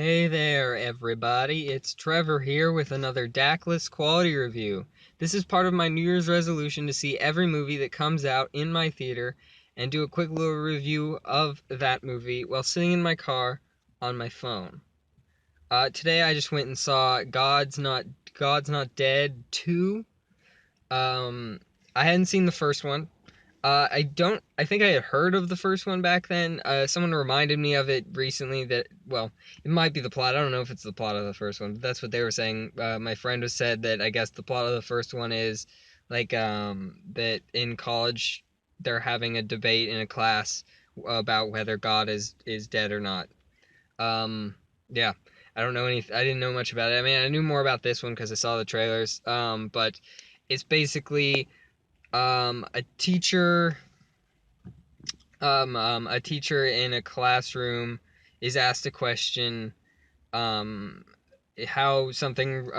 Hey there, everybody. It's Trevor here with another Daclus quality review. This is part of my New Year's resolution to see every movie that comes out in my theater and do a quick little review of that movie while sitting in my car on my phone. Today I just went and saw God's Not Dead 2. Um, I hadn't seen the first one. I think I had heard of the first one back then. Someone reminded me of it recently well, it might be the plot. I don't know if it's the plot of the first one, but that's what they were saying. My friend has said that I guess the plot of the first one is that in college they're having a debate in a class about whether God is dead or not. Um, yeah, I didn't know much about it. I mean, I knew more about this one because I saw the trailers. But it's basically a teacher in a classroom is asked a question, um, how something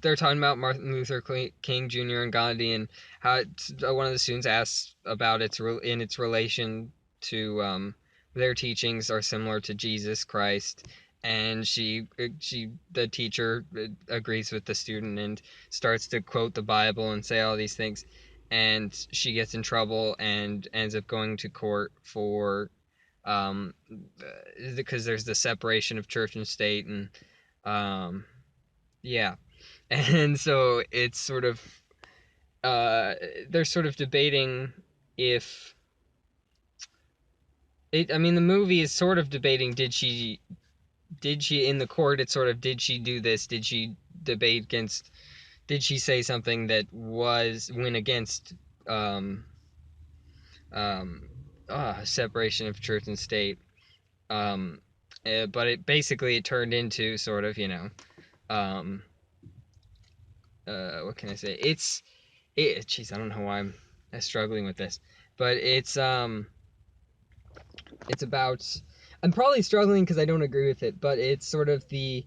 they're talking about Martin Luther King Jr. and Gandhi, and how one of the students asks about its relation to their teachings are similar to Jesus Christ, and the teacher agrees with the student and starts to quote the Bible and say all these things, and she gets in trouble and ends up going to court for um because there's the separation of church and state, and um yeah. And so it's sort of uh they're sort of debating if it I mean the movie is sort of debating, did she in the court, it's sort of, did she do this, debate against did she say something that went against um um separation of church and state. um but it turned into sort of, um what can I say? Jeez, I don't know why I'm struggling with this, but it's about, I'm probably struggling because I don't agree with it, but it's sort of that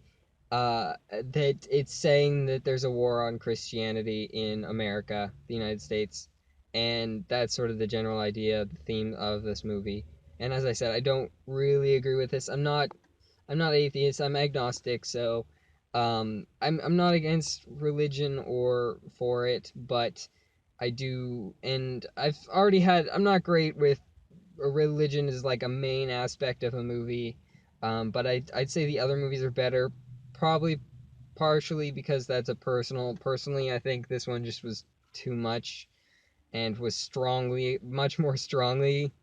it's saying that there's a war on Christianity in America, the United States, and that's sort of the general idea, the theme of this movie. And as I said, I don't really agree with this. I'm not atheist. I'm agnostic, so I'm not against religion or for it, but I do, and I'm not great with religion as like a main aspect of a movie, but I'd say the other movies are better, probably partially because that's a personally, I think this one just was too much and was much more strongly,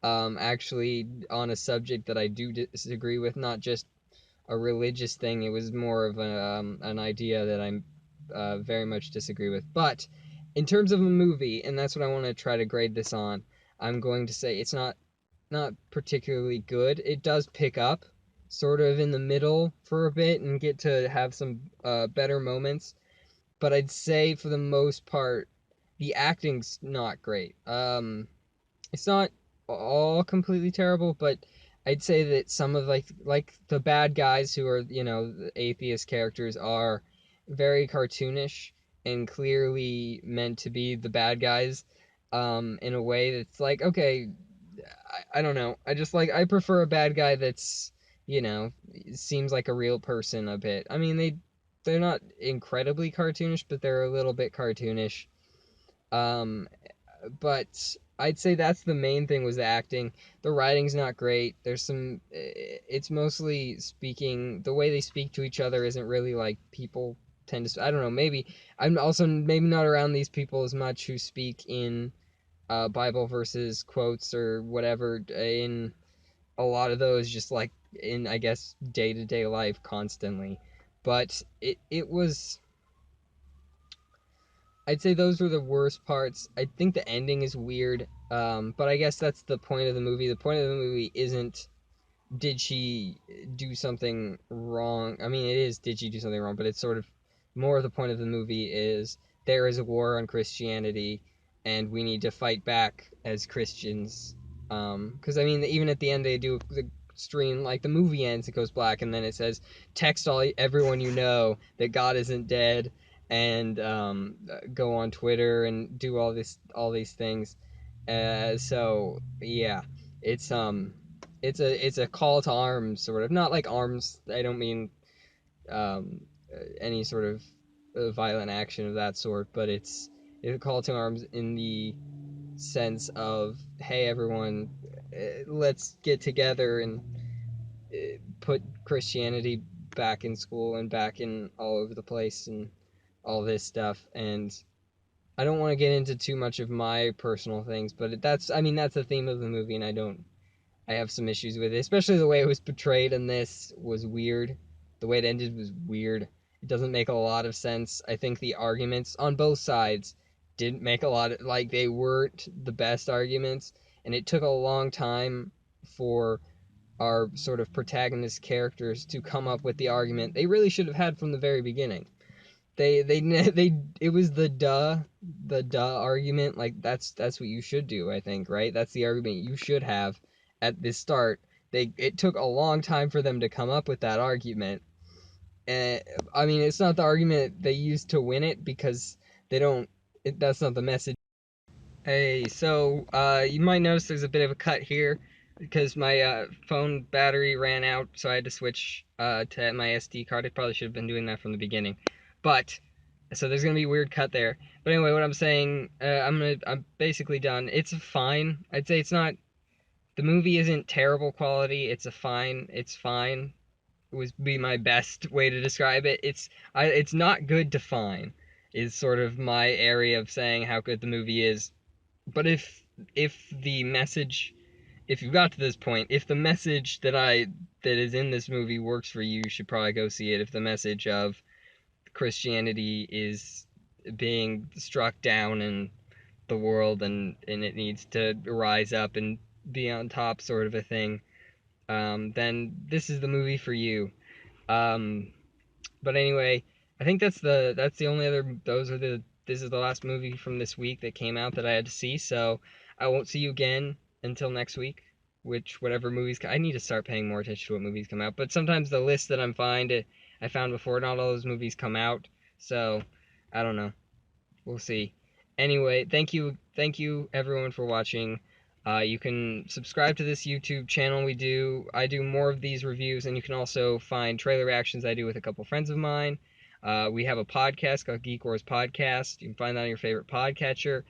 actually on a subject that I do disagree with, not just a religious thing. It was more of an idea that I'm very much disagree with. But in terms of a movie, and that's what I want to try to grade this on, I'm going to say it's not particularly good. It does pick up sort of in the middle for a bit and get to have some better moments. But I'd say for the most part, the acting's not great. It's not all completely terrible, but I'd say that some of like the bad guys who are, the atheist characters are very cartoonish and clearly meant to be the bad guys, in a way that's like, okay, I don't know. I prefer a bad guy that's, seems like a real person a bit. I mean, they're not incredibly cartoonish, but they're a little bit cartoonish. Um, but I'd say that's the main thing, was the acting. The writing's not great. It's mostly speaking. The way they speak to each other isn't really like people tend to. I don't know. Maybe I'm also maybe not around these people as much who speak in Bible verses, quotes, or whatever, in a lot of those, just like in, I guess, day to day life constantly. But it was, I'd say those were the worst parts. I think the ending is weird, but I guess that's the point of the movie. The point of the movie isn't, did she do something wrong. I mean, it is, did she do something wrong, but it's sort of more of the point of the movie is, there is a war on Christianity and we need to fight back as Christians. Because I mean, even at the end they do the stream, like the movie ends, it goes black, and then it says, text everyone you know that God isn't dead, and go on Twitter and do all these things. So yeah, it's it's a call to arms, sort of. Not like arms. I don't mean any sort of violent action of that sort, but it's a call to arms in the sense of, hey everyone, let's get together and put Christianity back in school and back in all over the place and all this stuff. And I don't want to get into too much of my personal things, but that's, I mean, that's the theme of the movie, and I have some issues with it, especially the way it was portrayed in this was weird. The way it ended was weird. It doesn't make a lot of sense. I think the arguments on both sides didn't make a lot of, like, they weren't the best arguments, and it took a long time for our sort of protagonist characters to come up with the argument they really should have had from the very beginning. They it was the duh argument. Like that's what you should do, I think, right? That's the argument you should have at the start. It took a long time for them to come up with that argument. And I mean, it's not the argument they used to win it because they don't that's not the message. Hey, so you might notice there's a bit of a cut here because my phone battery ran out, so I had to switch to my SD card. I probably should have been doing that from the beginning, but so there's gonna be a weird cut there. But anyway, what I'm saying, I'm basically done. It's fine. I'd say it's not. The movie isn't terrible quality. It's fine. It would be my best way to describe it. It's not good to fine. Is sort of my area of saying how good the movie is. But if the message, if you got to this point, if the message that is in this movie works for you, you should probably go see it. If the message of Christianity is being struck down in the world and it needs to rise up and be on top, sort of a thing, then this is the movie for you. Um, but anyway, I think that's the only other those are the this is the last movie from this week that came out that I had to see, so I won't see you again until next week. Which whatever movies I need to start paying more attention to what movies come out. But sometimes the list that I found before, not all those movies come out, so I don't know. We'll see. Anyway, thank you everyone for watching. You can subscribe to this YouTube channel. I do more of these reviews, and you can also find trailer reactions I do with a couple friends of mine. We have a podcast called Geek Wars Podcast. You can find that on your favorite podcatcher.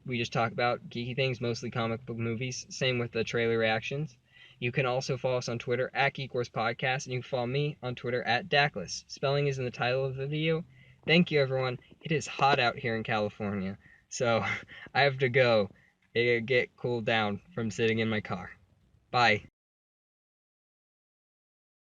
We just talk about geeky things, mostly comic book movies. Same with the trailer reactions. You can also follow us on Twitter at Geek Wars Podcast, and you can follow me on Twitter at Daclus. Spelling is in the title of the video. Thank you, everyone. It is hot out here in California, so I have to go get cooled down from sitting in my car. Bye.